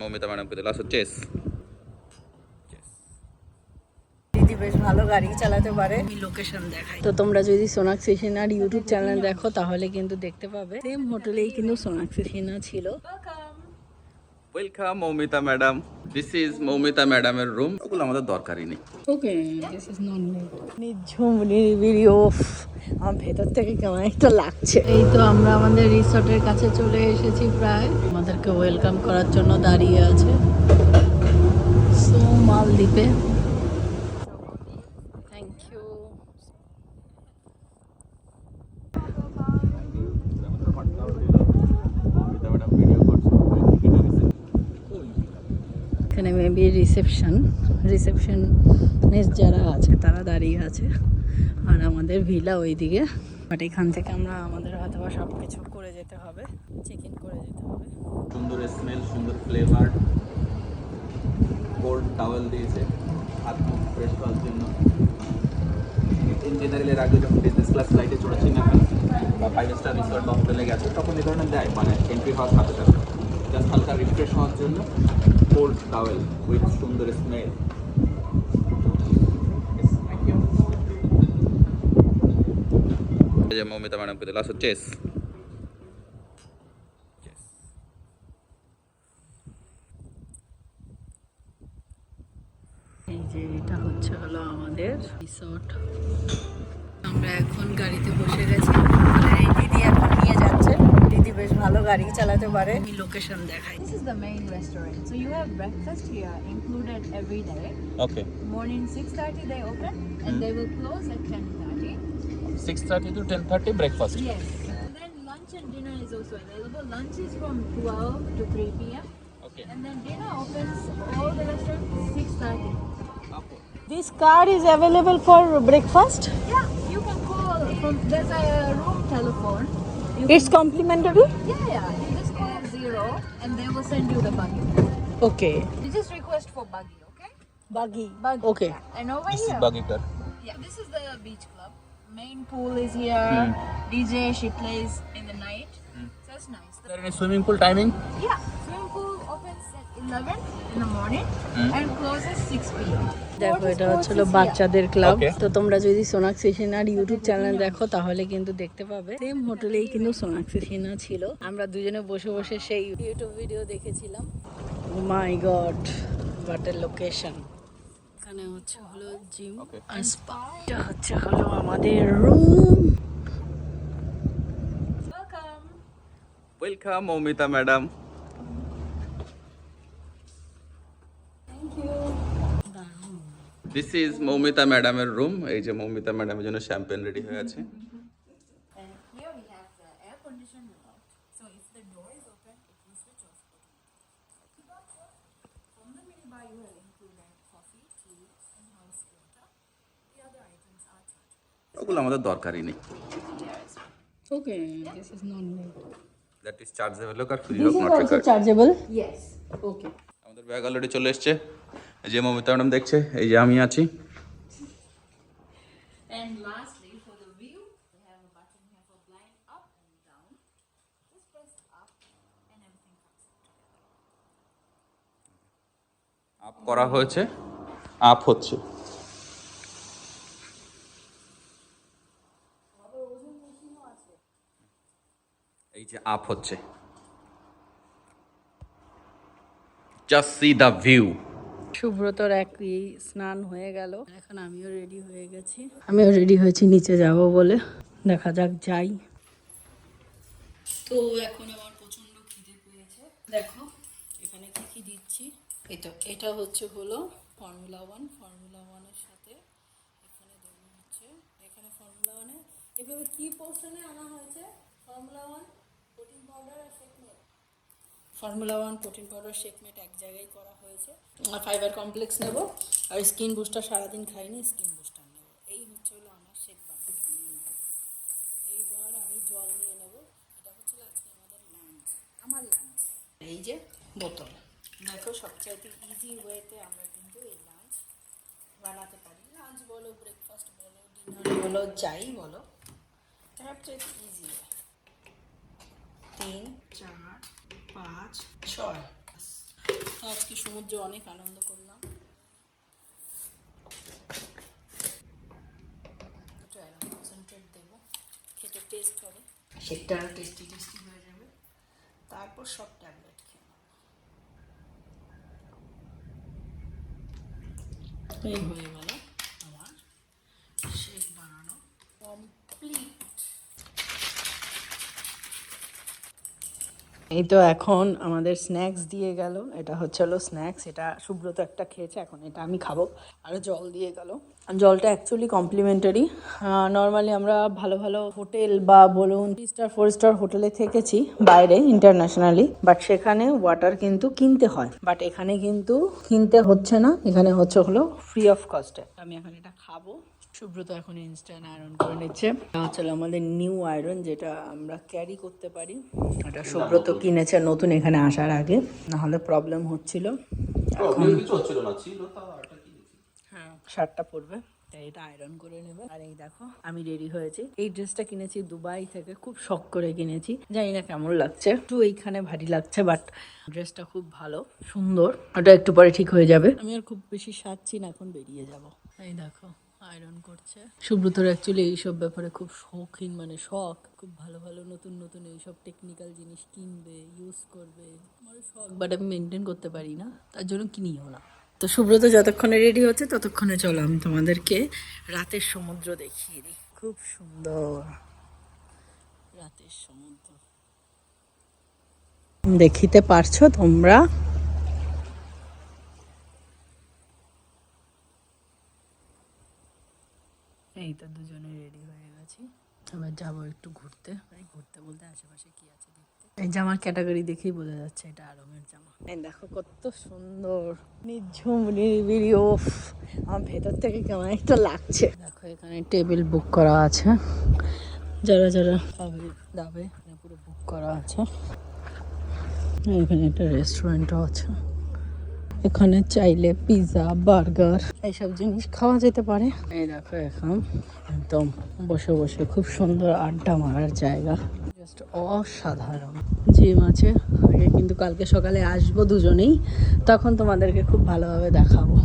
মৌমিতা ম্যাডামকে দিল আসো চেস। দিদি বেশ ভালো গাড়ি চালাতে পারে। আমি লোকেশন দেখাই, তো তোমরা যদি সোনাক্ষী সিনহার ইউটিউব চ্যানেল দেখো তাহলে কিন্তু দেখতে পাবে সেম হোটেলেই কিন্তু সোনাক্ষী সিনহা ছিল। Welcome Moumita madam, this is Moumita ম্যাডামের রুম। ওগুলো আমাদের দরকারই নেই। Okay, this is not me. নিঝুম নিরিবিলি। ওফ, আমার ভেতর থেকে কেমন একটা লাগছে। এই তো আমরা আমাদের রিসর্টের কাছে চলে এসেছি প্রায়। আমাদেরকে ওয়েলকাম করার জন্য দাঁড়িয়ে আছে সো মালদ্বীপে। Thank you. এখানে মেবি রিসেপশনিস্ট যারা আছে তারা দাঁড়িয়ে আছে, আর আমাদের ভিলা ওইদিকে। বাট এখান থেকে আমরা আমাদের হয়তো সব কিছু করে যেতে হবে, চেক ইন করে যেতে হবে। সুন্দর স্মেল, সুন্দর ফ্লেভার। কোল্ড টাওয়েল দিয়েছে হাত মুখ ফ্রেশ হওয়ার জন্য। ইন জেনারেল এর আগে যখন বিজনেস ক্লাস ফ্লাইটে চড়েছি না বা 5 স্টার রিসর্ট বা হোটেলে গেছে তখন এই ধরনের দেয়, মানে এন্ট্রি হওয়ার সাথে সাথে জাস্ট হালকা রিফ্রেশ হওয়ার জন্য কোল্ড টাওয়েল উইথ সুন্দর স্মেল। মৌমিতা ম্যাডামকে দিল আসো চেস। এই যে এটা হচ্ছে হলো আমাদের রিসর্ট। আমরা এখন গাড়িতে বসে গেছি, এই দিদি এখন নিয়ে যাচ্ছে। দিদি বেশ ভালো গাড়ি চালাতে পারে। আমি লোকেশন দেখাই। This is the main restaurant. So you have breakfast here included every day. Okay, Morning 6:30 they open and they will close at 10:30. 6:30 to 10:30 breakfast. Yes. And then lunch and dinner is also available. Lunch is from 12 to 3 p.m. Okay, And then dinner opens all the restaurants 6:30. This car is available for breakfast. Yeah, you can call from there's a room telephone. It's complimentary. Yeah. You just call 0 and they will send you the buggy. Okay. You just request for buggy, okay? Buggy. Buggy. Okay. And over this is here. বাগি কার। Yeah, this is the beach club. Main pool is here. DJ, she plays in the night. So it's nice. Is there any swimming pool timing? Yeah, swimming pool opens at 11 in the morning and closes 6 p.m. দেখো এটা হচ্ছিল বাচ্চাদের club. Okay. তো তোমরা যদি সোনাক্ষী সিনহার YouTube channel দেখো তাহলে কিন্তু দেখতে পাবে সেম হোটেলেই কিন্তু সোনাক্ষী সিনহা ছিল। আমরা দুজনে বসে বসে সেই ইউটিউব ভিডিও দেখেছিলাম। মাই গড, হোয়াট এ লোকেশন। এখানে হচ্ছে হলো জিম আর স্পা। এটা হচ্ছে হলো আমাদের room. Welcome. Welcome Moumita madam. Thank you. This is Moumita ম্যাডামের রুম। এই যে মৌমিতা ম্যাডামের জন্য শ্যাম্পেন রেডি হয়ে আছে। And here we have the air conditioned remote. So if the door is open, it will switch off automatically. From the minibar, you have included coffee, tea, and house water. The other items are chargeable. ওগুলো আমাদের দরকারই নেই। Okay, this is not me. That is chargeable আর free this off is not also required. Chargeable. Yes. Okay. আমাদের bag already চলে এসেছে। এই যে মৌমিতা ম্যাডাম দেখছে, এই যে আমি আছি। And lastly, for the view, we have a button here for blind up and down. Just press up and everything comes together. Up করা হয়েছে, আপ হচ্ছে। এই যে আপ হচ্ছে। Just see the view. সুব্রতর একই স্নান হয়ে গেল, এখন আমিও রেডি হয়ে গেছি। আমিও রেডি হয়েছি নিচে যাব বলে, দেখা যাক যাই। তো এখন আমার প্রচন্ড খিদে পেয়েছে। দেখো এখানে কি কি দিচ্ছি। এটা হচ্ছে হলো ফর্মুলা 1। ফর্মুলা 1-এর সাথে এখানে দেবো হচ্ছে, এখানে ফর্মুলা 1-এ এভাবে কি পোর্শনে আনা হয়েছে। ফর্মুলা 1 প্রোটিন পাউডার আর শেকমেট। ফর্মুলা 1 প্রোটিন পাউডার শেকমেট এক জায়গায় করা হয়েছে। আর ফাইবার কমপ্লেক্স নেব, আর স্কিন বুস্টার সারাদিন খাইনি, স্কিন বুস্টার নেব। এই হচ্ছে হলো আমার শেক বাটি। এইবার আমি জল নিয়ে নেব। এটা হচ্ছে আজকে আমাদের লাঞ্চ, আমার লাঞ্চ। এই যে বোতল। দেখো সবচাইতে ইজি ওয়েতে আমরা কিন্তু এই লাঞ্চ বানাতে পারি। লাঞ্চ বলো, ব্রেকফাস্ট বলো, ডিনার বলো, যাই বলো, সবচাইতে ইজি। 3, 4, 5, 6 আজকে সমুদ্রে অনেক আনন্দ করলাম। একটু অ্যারো কনসেন্ট্রেট দেবো, খেতে টেস্ট হবে, সেটা আরও টেস্টি টেস্টি হয়ে যাবে। তারপর সব ট্যাবলেট খেয়ে নেবো। এই হয়ে গেল আমার শেক বানানো কমপ্লিট। এই তো এখন আমাদের স্ন্যাক্স দিয়ে গেল, এটা হচ্ছে হলো স্ন্যাক্স, এটা সুব্রত একটা খেয়েছে, এখন এটা আমি খাবো। আর জল দিয়ে গেল, জলটা অ্যাকচুয়ালি কমপ্লিমেন্টারি। নর্মালি আমরা ভালো ভালো হোটেল বা বলুন 3 স্টার 4 স্টার হোটেলে থেকেছি বাইরে ইন্টারন্যাশনালি, বাট সেখানে ওয়াটার কিন্তু কিনতে হয়, বাট এখানে কিন্তু কিনতে হচ্ছে না, এখানে হচ্ছে হলো ফ্রি অফ কস্টে। আমি এখন এটা খাবো। সুব্রত এখন ইনস্ট্যান্ট আয়রন করে নিচ্ছে, এটা হচ্ছে আমাদের নিউ আয়রন, যেটা আমরা ক্যারি করতে পারি। এটা সুব্রত কিনেছে নতুন এখানে আসার আগে, নাহলে প্রবলেম হচ্ছিল। এখন কিছু হচ্ছিল না, ছিল তাও আরেকটা কিনেছি। হ্যাঁ, শার্টটা পরবে, তাই এটা আয়রন করে নেবে। আর এই দেখো আমি রেডি হয়েছি। এই ড্রেসটা কিনেছি দুবাই থেকে, খুব শখ করে কিনেছি, জানি না কেমন লাগছে, একটু এইখানে ভারী লাগছে, বাট ড্রেসটা খুব ভালো সুন্দর। ওটা একটু পরে ঠিক হয়ে যাবে। আমি আর খুব বেশি সাজছি না, এখন বেরিয়ে যাব। এই দেখো আয়রন করছে। সুব্রতর অ্যাকচুয়ালি এইসব ব্যাপারে খুব শৌখিন, মানে শখ, খুব ভালো ভালো নতুন নতুন এইসব টেকনিক্যাল জিনিস কিনবে, ইউজ করবে, আমার শখ, বাট আমি মেনটেন করতে পারি না, তার জন্য কিনিও না। তো সুব্রত যতক্ষণে রেডি হচ্ছে ততক্ষণে চলো আমি তোমাদেরকে রাতের সমুদ্র দেখিয়ে দিই। খুব সুন্দর রাতের সমুদ্র, দেখিতে পারছো তোমরা? এই তো দুজনে রেডি হয়ে গেছি, এবার যাবো একটু ঘুরতে। ঘুরতে বলতে আশেপাশে কি আছে দেখতে। এই জামার ক্যাটাগরি দেখেই বোঝা যাচ্ছে এটা আরঙের জামা। এই দেখো কত সুন্দর নিঝুম নিরিবিলি, ওফ আমার ভেতর থেকে কেমন একটা লাগছে। দেখো এখানে টেবিল বুক করা আছে, যারা যারা খাবে দাবে পুরো বুক করা আছে। এখানে একটা রেস্টুরেন্টও আছে, এখানে চাইলে পিৎজা বার্গার এইসব জিনিস খাওয়া যেতে পারে। এই দেখো এখন একদম বসে বসে খুব সুন্দর আড্ডা মারার জায়গা, জাস্ট অসাধারণ। জিম আছে আগে, কিন্তু কালকে সকালে আসবো দুজনেই, তখন তোমাদেরকে খুব ভালোভাবে দেখাবো।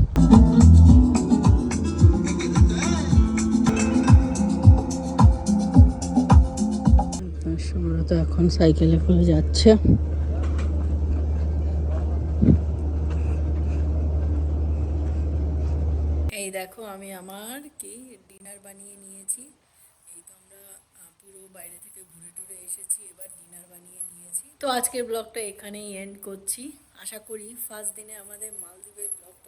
সুব্রত এখন সাইকেলে করে যাচ্ছে। এই দেখো আমি আমার কি ডিনার বানিয়ে নিয়েছি। এই তো আমরা পুরো বাইরে থেকে ঘুরে টুরে এসেছি, এবার ডিনার বানিয়ে নিয়েছি। তো আজকের ব্লগটা এখানেই এন্ড করছি। আশা করি ফার্স্ট দিনে আমাদের মালদ্বীপের ব্লগটা